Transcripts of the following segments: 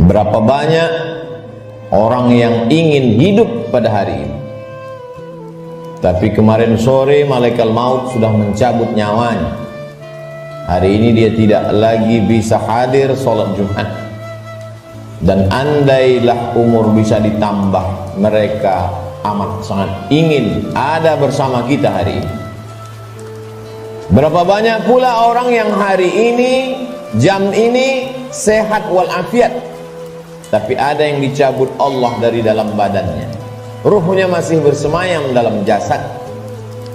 Berapa banyak orang yang ingin hidup pada hari ini, tapi kemarin sore malaikat maut sudah mencabut nyawanya. Hari ini dia tidak lagi bisa hadir sholat Jumat. Dan andailah umur bisa ditambah, mereka amat sangat ingin ada bersama kita hari ini. Berapa banyak pula orang yang hari ini, jam ini sehat walafiat, tapi ada yang dicabut Allah dari dalam badannya. Ruhnya masih bersemayam dalam jasad,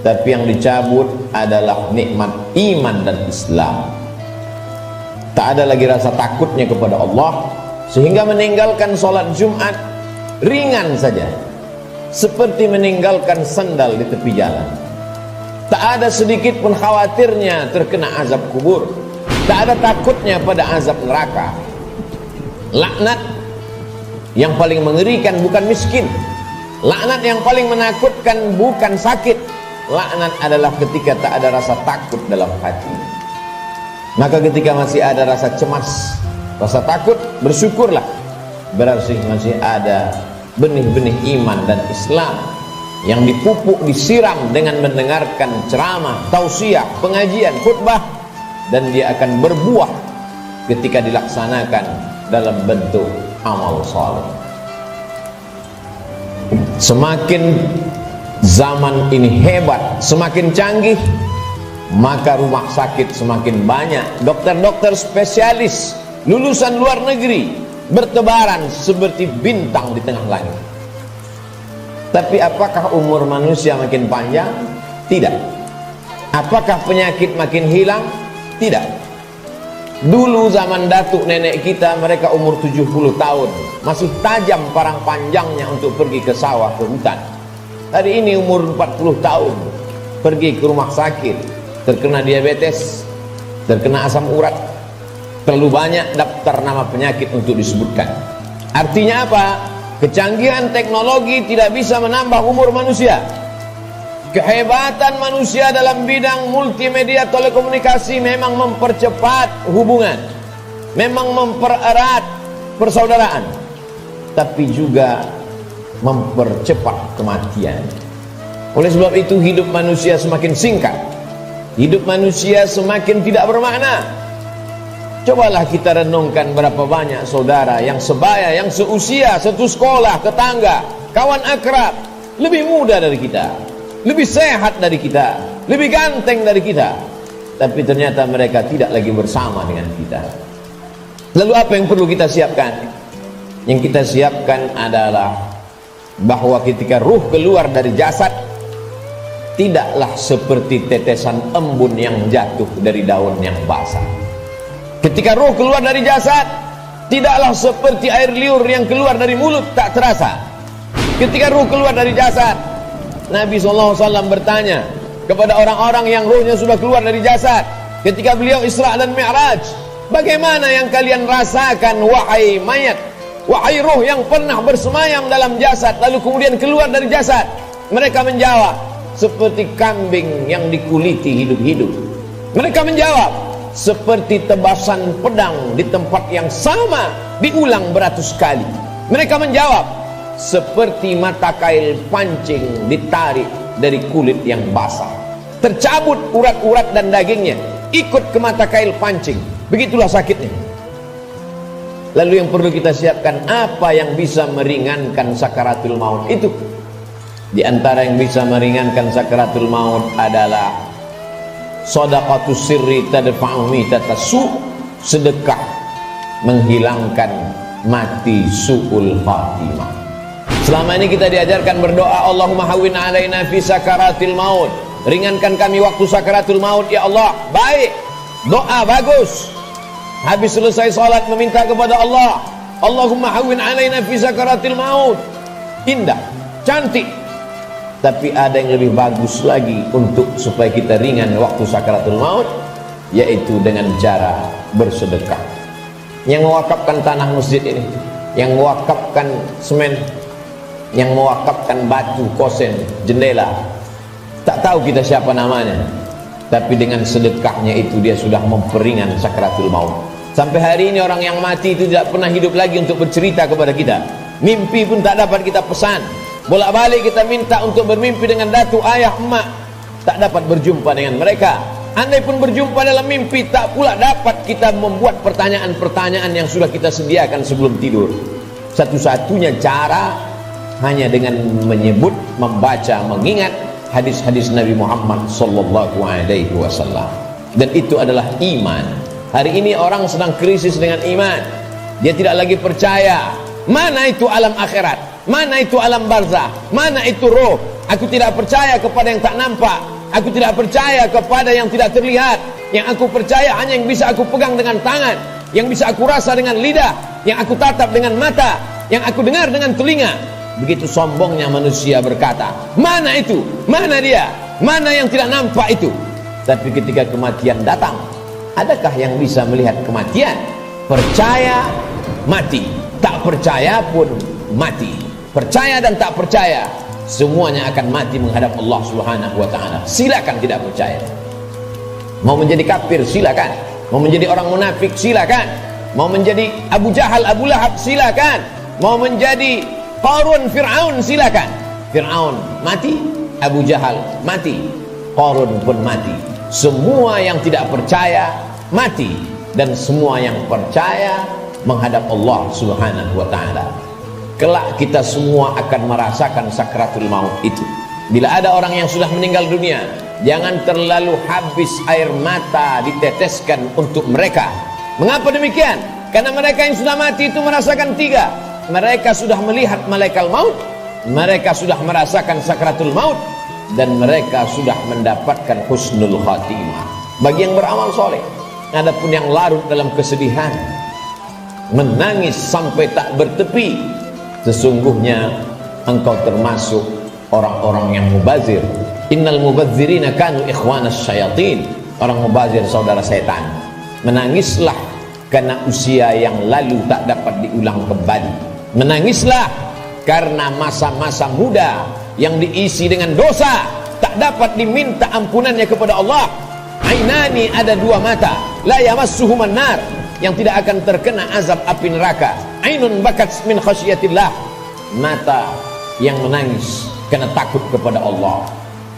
tapi yang dicabut adalah nikmat iman dan Islam. Tak ada lagi rasa takutnya kepada Allah, sehingga meninggalkan sholat Jumat ringan saja, seperti meninggalkan sandal di tepi jalan. Tak ada sedikit pun khawatirnya terkena azab kubur, tak ada takutnya pada azab neraka. Laknat yang paling mengerikan bukan miskin, laknat yang paling menakutkan bukan sakit. Laknat adalah ketika tak ada rasa takut dalam hati. Maka ketika masih ada rasa cemas, rasa takut, bersyukurlah, berarti masih ada benih-benih iman dan Islam yang dipupuk, disiram dengan mendengarkan ceramah, tausiah, pengajian, khutbah, dan dia akan berbuah ketika dilaksanakan dalam bentuk amal saleh. Semakin zaman ini hebat, semakin canggih, maka rumah sakit semakin banyak, dokter-dokter spesialis lulusan luar negeri bertebaran seperti bintang di tengah langit. Tapi apakah umur manusia makin panjang? Tidak. Apakah penyakit makin hilang? Tidak. Dulu zaman datuk nenek kita, mereka umur 70 tahun, masih tajam parang panjangnya untuk pergi ke sawah, ke hutan. Hari ini umur 40 tahun, pergi ke rumah sakit, terkena diabetes, terkena asam urat. Terlalu banyak daftar nama penyakit untuk disebutkan. Artinya apa? Kecanggihan teknologi tidak bisa menambah umur manusia. Kehebatan manusia dalam bidang multimedia telekomunikasi memang mempercepat hubungan, memang mempererat persaudaraan, tapi juga mempercepat kematian. Oleh sebab itu hidup manusia semakin singkat, hidup manusia semakin tidak bermakna. Cobalah kita renungkan berapa banyak saudara yang sebaya, yang seusia, satu sekolah, tetangga, kawan akrab, lebih muda dari kita, lebih sehat dari kita, lebih ganteng dari kita, tapi ternyata mereka tidak lagi bersama dengan kita. Lalu apa yang perlu kita siapkan? Yang kita siapkan adalah bahwa ketika ruh keluar dari jasad, tidaklah seperti tetesan embun yang jatuh dari daun yang basah. Ketika ruh keluar dari jasad, tidaklah seperti air liur yang keluar dari mulut tak terasa. Ketika ruh keluar dari jasad, Nabi SAW bertanya kepada orang-orang yang ruhnya sudah keluar dari jasad ketika beliau Isra dan Mi'raj, bagaimana yang kalian rasakan wahai mayat, wahai ruh yang pernah bersemayam dalam jasad lalu kemudian keluar dari jasad? Mereka menjawab, seperti kambing yang dikuliti hidup-hidup. Mereka menjawab, seperti tebasan pedang di tempat yang sama diulang beratus kali. Mereka menjawab, seperti mata kail pancing ditarik dari kulit yang basah, tercabut urat-urat dan dagingnya ikut ke mata kail pancing. Begitulah sakitnya. Lalu yang perlu kita siapkan, apa yang bisa meringankan sakaratul maut itu? Di antara yang bisa meringankan sakaratul maut adalah shadaqatus sirri tadfa'u mitatasu, sedekah menghilangkan mati su'ul khatimah. Selama ini kita diajarkan berdoa, Allahumma hawwin alaina fi sakaratil maut, ringankan kami waktu sakaratul maut ya Allah. Baik, doa bagus. Habis selesai salat meminta kepada Allah, Allahumma hawwin alaina fi sakaratil maut, indah, cantik. Tapi ada yang lebih bagus lagi untuk supaya kita ringan waktu sakaratul maut, yaitu dengan cara bersedekah. Yang mewakafkan tanah masjid ini, yang mewakafkan semen, yang mewakafkan batu, kosen, jendela, tak tahu kita siapa namanya, tapi dengan sedekahnya itu dia sudah memperingan sakaratul maut. Sampai hari ini orang yang mati itu tidak pernah hidup lagi untuk bercerita kepada kita. Mimpi pun tak dapat kita pesan. Bolak-balik kita minta untuk bermimpi dengan datuk, ayah, emak, tak dapat berjumpa dengan mereka. Andai pun berjumpa dalam mimpi, tak pula dapat kita membuat pertanyaan-pertanyaan yang sudah kita sediakan sebelum tidur. Satu-satunya cara hanya dengan menyebut, membaca, mengingat hadis-hadis Nabi Muhammad sallallahu alaihi wasallam. Dan itu adalah iman. Hari ini orang sedang krisis dengan iman. Dia tidak lagi percaya. Mana itu alam akhirat? Mana itu alam barzah? Mana itu roh? Aku tidak percaya kepada yang tak nampak. Aku tidak percaya kepada yang tidak terlihat. Yang aku percaya hanya yang bisa aku pegang dengan tangan, yang bisa aku rasa dengan lidah, yang aku tatap dengan mata, yang aku dengar dengan telinga. Begitu sombongnya manusia berkata, mana itu? Mana dia? Mana yang tidak nampak itu? Tapi ketika kematian datang, adakah yang bisa melihat kematian? Percaya, mati. Tak percaya pun mati. Percaya dan tak percaya, semuanya akan mati menghadap Allah Subhanahu wa ta'ala. Silakan tidak percaya. Mau menjadi kafir, silakan. Mau menjadi orang munafik, silakan. Mau menjadi Abu Jahal, Abu Lahab, silakan. Mau menjadi Qarun, Fir'aun, silakan. Fir'aun mati, Abu Jahal mati, Qarun pun mati. Semua yang tidak percaya mati, dan semua yang percaya menghadap Allah Subhanahu wa ta'ala. Kelak kita semua akan merasakan sakratul maut itu. Bila ada orang yang sudah meninggal dunia, jangan terlalu habis air mata diteteskan untuk mereka. Mengapa demikian? Karena mereka yang sudah mati itu merasakan tiga. Mereka sudah melihat malaikat maut, mereka sudah merasakan sakratul maut, dan mereka sudah mendapatkan husnul khatimah. Bagi yang beramal soleh. Adapun yang larut dalam kesedihan, menangis sampai tak bertepi, sesungguhnya engkau termasuk orang-orang yang mubazir. Innal mubazirina kanu ikhwanas syayatin. Orang mubazir saudara setan. Menangislah karena usia yang lalu tak dapat diulang kembali. Menangislah karena masa-masa muda yang diisi dengan dosa tak dapat diminta ampunannya kepada Allah. Ainani, ada dua mata, la yamassuhuman nar, yang tidak akan terkena azab api neraka. Ainun bakat min khasyatillah, mata yang menangis karena takut kepada Allah.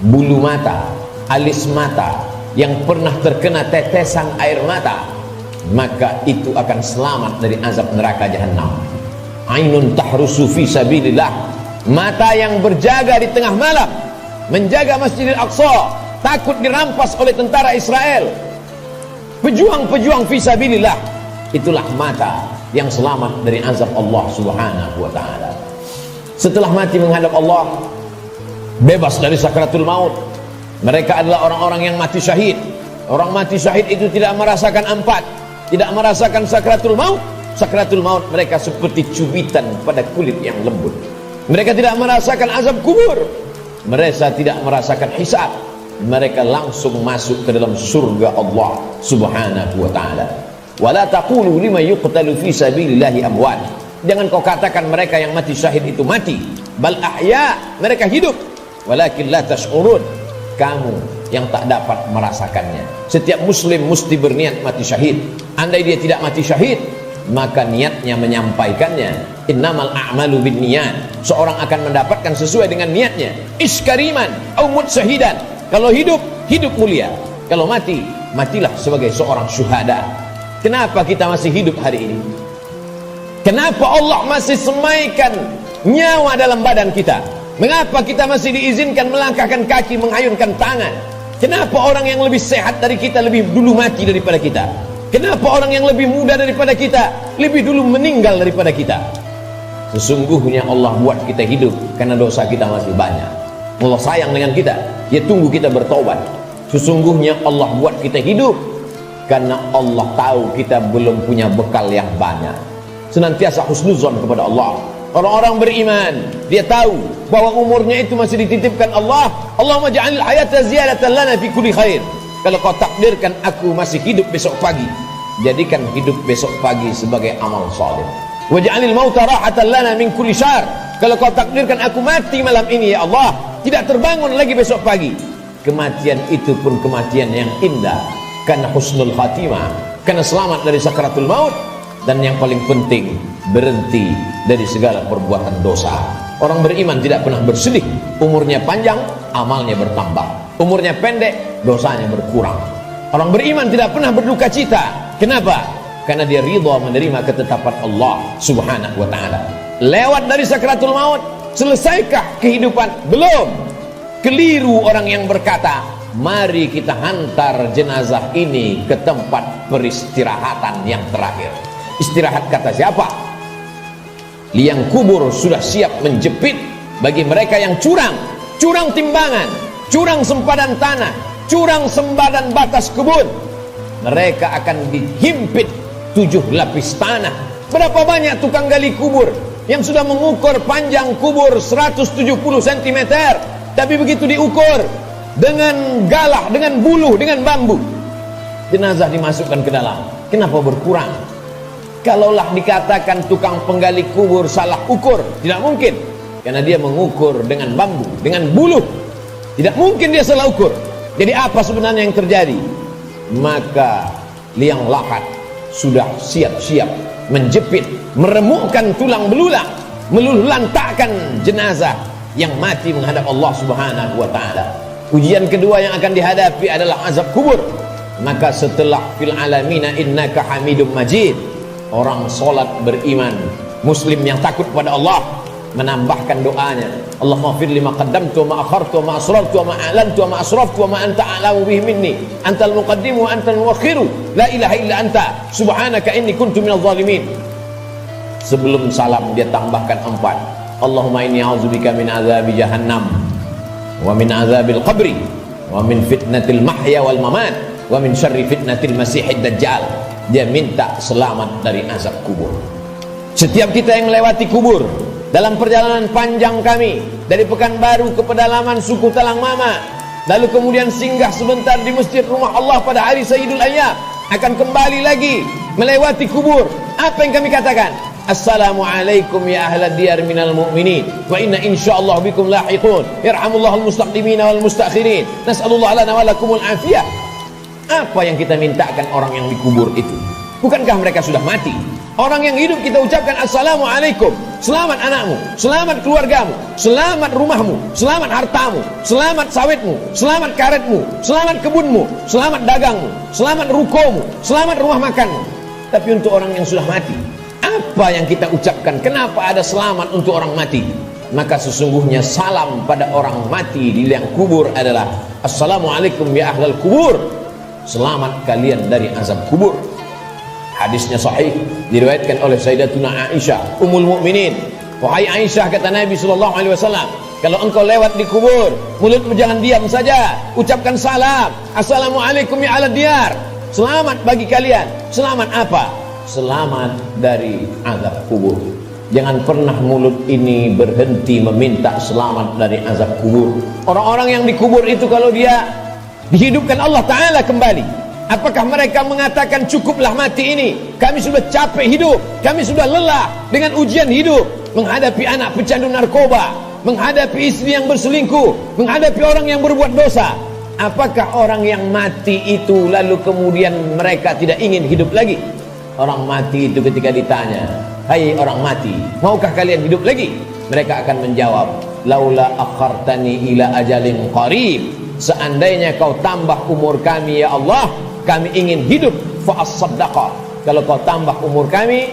Bulu mata, alis mata yang pernah terkena tetesan air mata, maka itu akan selamat dari azab neraka jahanam. Ainun tahrusu fi sabilillah, mata yang berjaga di tengah malam menjaga Masjidil Aqsa, takut dirampas oleh tentara Israel. Pejuang-pejuang fi sabilillah, itulah mata yang selamat dari azab Allah Subhanahu wa ta'ala. Setelah mati menghadap Allah, bebas dari sakratul maut, mereka adalah orang-orang yang mati syahid. Orang mati syahid itu tidak merasakan empat, tidak merasakan sakratul maut. Sakratul maut mereka seperti cubitan pada kulit yang lembut. Mereka tidak merasakan azab kubur, mereka tidak merasakan hisab. Mereka langsung masuk ke dalam surga Allah Subhanahu wa ta'ala. Wala taqulu liman yuqtalu fi sabilillahi amwat. Jangan kau katakan mereka yang mati syahid itu mati. Bal ahya, mereka hidup. Walakin la tash'urun, kamu yang tak dapat merasakannya. Setiap muslim mesti berniat mati syahid. Andai dia tidak mati syahid, maka niatnya menyampaikannya. Innamal a'malu binniyat. Seorang akan mendapatkan sesuai dengan niatnya. Iskariman au mutsyahidan. Kalau hidup, hidup mulia. Kalau mati, matilah sebagai seorang syuhada. Kenapa kita masih hidup hari ini? Kenapa Allah masih semaikan nyawa dalam badan kita? Mengapa kita masih diizinkan melangkahkan kaki, mengayunkan tangan? Kenapa orang yang lebih sehat dari kita lebih dulu mati daripada kita? Kenapa orang yang lebih muda daripada kita lebih dulu meninggal daripada kita? Sesungguhnya Allah buat kita hidup karena dosa kita masih banyak. Allah sayang dengan kita, Dia tunggu kita bertobat. Sesungguhnya Allah buat kita hidup karena Allah tahu kita belum punya bekal yang banyak. Senantiasa husnuzon kepada Allah. Orang-orang beriman, dia tahu bahwa umurnya itu masih dititipkan Allah. Allahumma ja'alil hayata ziyadatan lana fi kulli khair. Kalau kau takdirkan aku masih hidup besok pagi, jadikan hidup besok pagi sebagai amal saleh. Waj'alil mauta rahatan lana min kulli syarr. Kalau kau takdirkan aku mati malam ini ya Allah, tidak terbangun lagi besok pagi, kematian itu pun kematian yang indah karena husnul khatimah. karena selamat dari sakaratul maut. Dan yang paling penting, berhenti dari segala perbuatan dosa. Orang beriman tidak pernah bersedih. Umurnya panjang, amalnya bertambah. Umurnya pendek, dosanya berkurang. Orang beriman tidak pernah berduka cita. Kenapa? Karena dia ridha menerima ketetapan Allah subhanahu wa ta'ala. Lewat dari sakaratul maut, selesaikah kehidupan? Belum. Keliru orang yang berkata, mari kita hantar jenazah ini ke tempat peristirahatan yang terakhir. Istirahat kata siapa? Liang kubur sudah siap menjepit bagi mereka yang curang. Curang timbangan, curang sempadan tanah, curang sempadan batas kebun. Mereka akan dihimpit 7 lapis tanah. Berapa banyak tukang gali kubur yang sudah mengukur panjang kubur 170 cm, tapi begitu diukur dengan galah, dengan buluh, dengan bambu, jenazah dimasukkan ke dalam. Kenapa berkurang? Kalaulah dikatakan tukang penggali kubur salah ukur, tidak mungkin, karena dia mengukur dengan bambu, dengan buluh. Tidak mungkin dia salah ukur. Jadi apa sebenarnya yang terjadi? Maka liang lahat sudah siap-siap menjepit, meremukkan tulang belulang, meluluhlantakkan jenazah yang mati menghadap Allah subhanahu wa ta'ala. Ujian kedua yang akan dihadapi adalah azab kubur. Maka setelah fil alamina innaka hamidum majid, orang solat beriman, muslim yang takut pada Allah, menambahkan doanya, Allahumma fir lima qaddamtu wa ma akhartu wa ma asrartu wa ma a'lantu wa ma asraftu wa ma anta a'lamu bihi minni antal muqaddimu wa antal muakhiru la ilaha illa anta subhanaka inni kuntu minadh dhalimin. Sebelum salam dia tambahkan 4, Allahumma inni a'udzubika min azabi jahannam wa min azabil qabri wa min fitnatil mahya wal mamat wa min syarri fitnatil masihid dajjal. Dia minta selamat dari azab kubur. Setiap kita yang melewati kubur dalam perjalanan panjang kami dari Pekanbaru ke pedalaman suku Talang Mama, lalu kemudian singgah sebentar di masjid rumah Allah pada hari Sayyidul Ayyam, akan kembali lagi melewati kubur. Apa yang kami katakan? Assalamualaikum ya ahlad diyar minal mu'minin wa inna insyaallah bikum lahiqun yarhamullahul mustaqdimina wal mustakhirin nas'alullah lana wa lakumul afiyah. Apa yang kita mintakan orang yang dikubur itu? Bukankah mereka sudah mati? Orang yang hidup kita ucapkan Assalamualaikum, selamat anakmu, selamat keluargamu, selamat rumahmu, selamat hartamu, selamat sawitmu, selamat karetmu, selamat kebunmu, selamat dagangmu, selamat rukomu, selamat rumah makanmu. Tapi untuk orang yang sudah mati, apa yang kita ucapkan? Kenapa ada selamat untuk orang mati? Maka sesungguhnya salam pada orang mati di liang kubur adalah Assalamualaikum ya ahlal kubur, selamat kalian dari azab kubur. Hadisnya sahih, diriwayatkan oleh Sayyidatuna Aisyah Ummul Mukminin. Wahai Aisyah, kata Nabi SAW, kalau engkau lewat di kubur, mulutmu jangan diam saja, ucapkan salam, Assalamualaikum ya ahlad diyar, selamat bagi kalian. Selamat apa? Selamat dari azab kubur. Jangan pernah mulut ini berhenti meminta selamat dari azab kubur. Orang-orang yang dikubur itu kalau dia dihidupkan Allah Ta'ala kembali, apakah mereka mengatakan cukuplah mati ini, kami sudah capek hidup, kami sudah lelah dengan ujian hidup, menghadapi anak pecandu narkoba, menghadapi istri yang berselingkuh, menghadapi orang yang berbuat dosa? Apakah orang yang mati itu lalu kemudian mereka tidak ingin hidup lagi? Orang mati itu ketika ditanya, hai orang mati, maukah kalian hidup lagi? Mereka akan menjawab, laula akhartani ila ajalin qarib, seandainya kau tambah umur kami ya Allah, kami ingin hidup fa as-sadaqah. Kalau kau tambah umur kami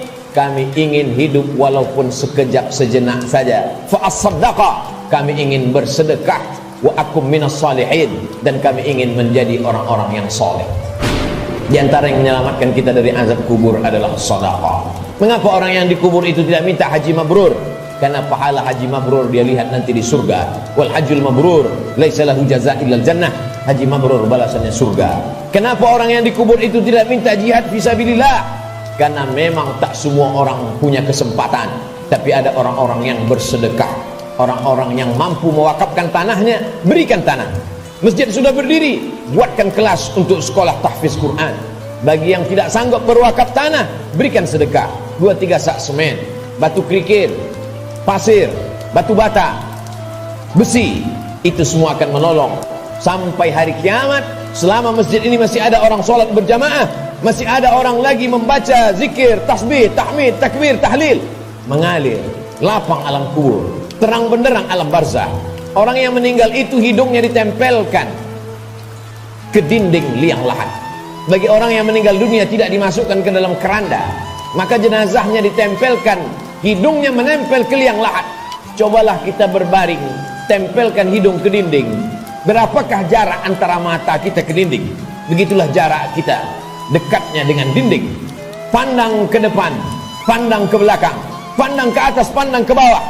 ingin hidup walaupun sekejap sejenak saja. Fa as-sadaqah, kami ingin bersedekah. Wa akum minas salihin, dan kami ingin menjadi orang-orang yang soleh. Di antara yang menyelamatkan kita dari azab kubur adalah sedekah. Mengapa orang yang dikubur itu tidak minta haji mabrur? Karena pahala haji mabrur dia lihat nanti di surga. Wal hajjul mabrur laisa lahu jazaa illal jannah. Haji mabrur balasannya surga. Kenapa orang yang dikubur itu tidak minta jihad fisabilillah? Karena memang tak semua orang punya kesempatan, tapi ada orang-orang yang bersedekah, orang-orang yang mampu mewakafkan tanahnya, berikan tanah. Masjid sudah berdiri, buatkan kelas untuk sekolah tahfiz Quran. Bagi yang tidak sanggup berwakaf tanah, berikan sedekah 2-3 sak semen, batu kerikil, pasir, batu bata, besi. Itu semua akan menolong sampai hari kiamat. Selama masjid ini masih ada orang sholat berjamaah, Masih ada orang lagi membaca zikir, tasbih, tahmid, takbir, tahlil, mengalir. Lapang alam kubur, terang benderang alam barzah. Orang yang meninggal itu hidungnya ditempelkan ke dinding liang lahat. Bagi orang yang meninggal dunia tidak dimasukkan ke dalam keranda, maka jenazahnya ditempelkan, hidungnya menempel ke liang lahat. Cobalah kita berbaring, tempelkan hidung ke dinding. Berapakah jarak antara mata kita ke dinding? Begitulah jarak kita dekatnya dengan dinding. Pandang ke depan, pandang ke belakang, pandang ke atas, pandang ke bawah,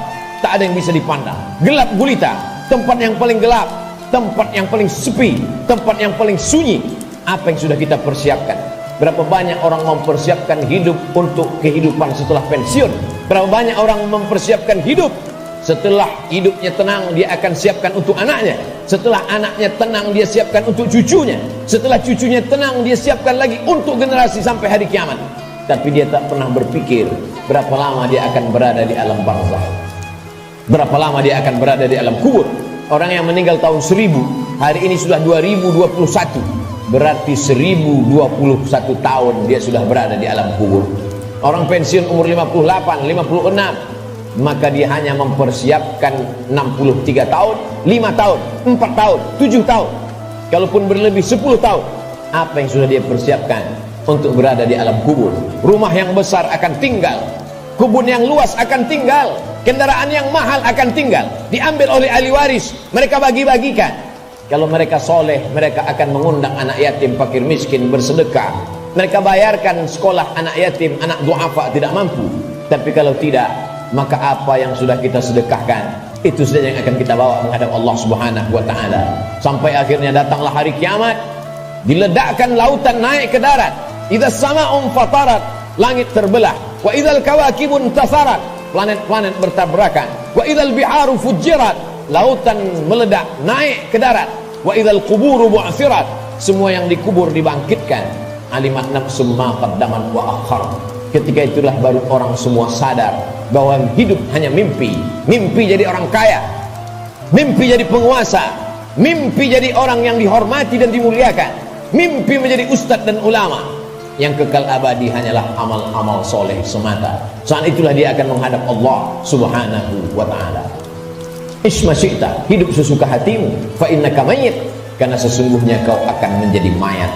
tak ada yang bisa dipandang. Gelap gulita, tempat yang paling gelap, tempat yang paling sepi, tempat yang paling sunyi. Apa yang sudah kita persiapkan? Berapa banyak orang mempersiapkan hidup untuk kehidupan setelah pensiun? Berapa banyak orang mempersiapkan hidup setelah hidupnya tenang, dia akan siapkan untuk anaknya. Setelah anaknya tenang, dia siapkan untuk cucunya. Setelah cucunya tenang, dia siapkan lagi untuk generasi sampai hari kiamat. Tapi dia tak pernah berpikir berapa lama dia akan berada di alam barzah, berapa lama dia akan berada di alam kubur. Orang yang meninggal tahun 1000, hari ini sudah 2021, berarti 1021 tahun dia sudah berada di alam kubur. Orang pensiun umur 58, 56, maka dia hanya mempersiapkan 63 tahun, 5 tahun, 4 tahun, 7 tahun. Kalaupun berlebih 10 tahun, apa yang sudah dia persiapkan untuk berada di alam kubur? Rumah yang besar akan tinggal, kebun yang luas akan tinggal, kendaraan yang mahal akan tinggal, diambil oleh ahli waris, mereka bagi-bagikan. Kalau mereka soleh, mereka akan mengundang anak yatim, fakir miskin bersedekah. Mereka bayarkan sekolah anak yatim, anak duafa tidak mampu. Tapi kalau tidak, maka apa yang sudah kita sedekahkan, itu saja yang akan kita bawa menghadap Allah Subhanahu wa ta'ala. Sampai akhirnya datanglah hari kiamat, diledakkan lautan naik ke darat. Idza sama'un fatarat, langit terbelah. Wa idzal kawakibun tasarat, planet-planet bertabrakan. Wa idzal biharu fujirat, lautan meledak naik ke darat. Wa idzal quburu bu'thirat, semua yang dikubur dibangkitkan. Alimat nafsum ma qaddamat wa akhar. Ketika itulah baru orang semua sadar bahwa hidup hanya mimpi. Mimpi jadi orang kaya, mimpi jadi penguasa, mimpi jadi orang yang dihormati dan dimuliakan, mimpi menjadi ustadz dan ulama. Yang kekal abadi hanyalah amal-amal soleh semata. Saat itulah dia akan menghadap Allah Subhanahu wa ta'ala. Isma syi'ta, hidup sesuka hatimu, fa innaka mayyit, karena sesungguhnya kau akan menjadi mayat.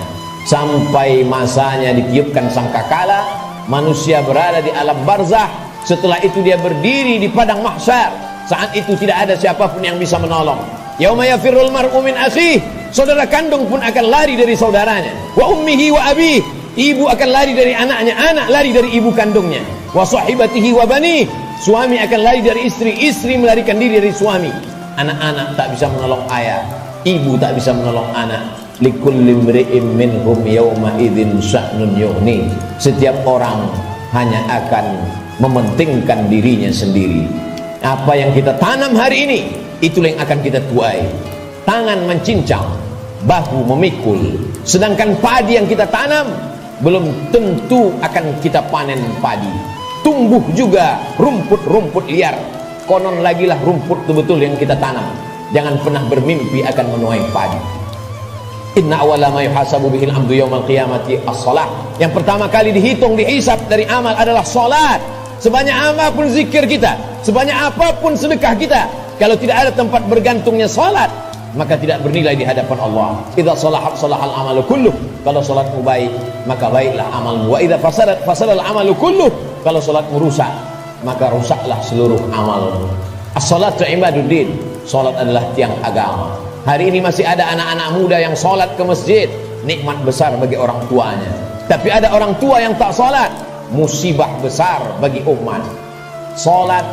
Sampai masanya ditiupkan sangkakala, manusia berada di alam barzah. Setelah itu dia berdiri di padang mahsyar. Saat itu tidak ada siapapun yang bisa menolong. Yauma yafirrul mar'u min akhihi, saudara kandung pun akan lari dari saudaranya. Wa ummihi wa abihi, ibu akan lari dari anaknya, anak lari dari ibu kandungnya. Wa sahibatihi wa bani, suami akan lari dari istri, istri melarikan diri dari suami. Anak-anak tak bisa menolong ayah, ibu tak bisa menolong anak. Likulli imri'in minhum yawma idzin sya'nun yughni, setiap orang hanya akan mementingkan dirinya sendiri. Apa yang kita tanam hari ini, itulah yang akan kita tuai. Tangan mencincang, bahu memikul. Sedangkan padi yang kita tanam belum tentu akan kita panen padi. Tumbuh juga rumput-rumput liar. Konon lagilah rumput betul-betul yang kita tanam. Jangan pernah bermimpi akan menuai padi. Inna awwala ma yuhasabu bihil abdu yaumal qiyamati as-shalah. Yang pertama kali dihitung, dihisab dari amal adalah salat. Sebanyak apapun zikir kita, sebanyak apapun sedekah kita, kalau tidak ada tempat bergantungnya salat, maka tidak bernilai di hadapan Allah. Idza salahat salahal amalu kulluh, kalau salatmu baik, maka baiklah amalmu. Wa idza fasadat fasadal amalu kulluh, kalau salatmu rusak, maka rusaklah seluruh amalmu. As-salatu ibaduddin, salat adalah tiang agama. Hari ini masih ada anak-anak muda yang salat ke masjid, nikmat besar bagi orang tuanya. Tapi ada orang tua yang tak salat, musibah besar bagi umat. Salat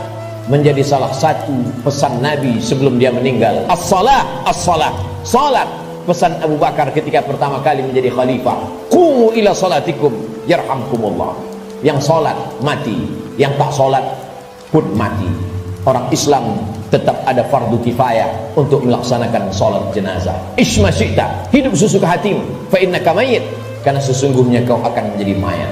menjadi salah satu pesan Nabi sebelum dia meninggal. As-salah, as-salah. Salat, pesan Abu Bakar ketika pertama kali menjadi khalifah. Qumu ila salatikum yarhamkumullah. Yang salat mati, yang tak salat pun mati. Orang Islam tetap ada fardu kifayah untuk melaksanakan salat jenazah. Isma syi'ta, hidup sesuka hatimu, fa innaka mayyit, karena sesungguhnya kau akan menjadi mayat.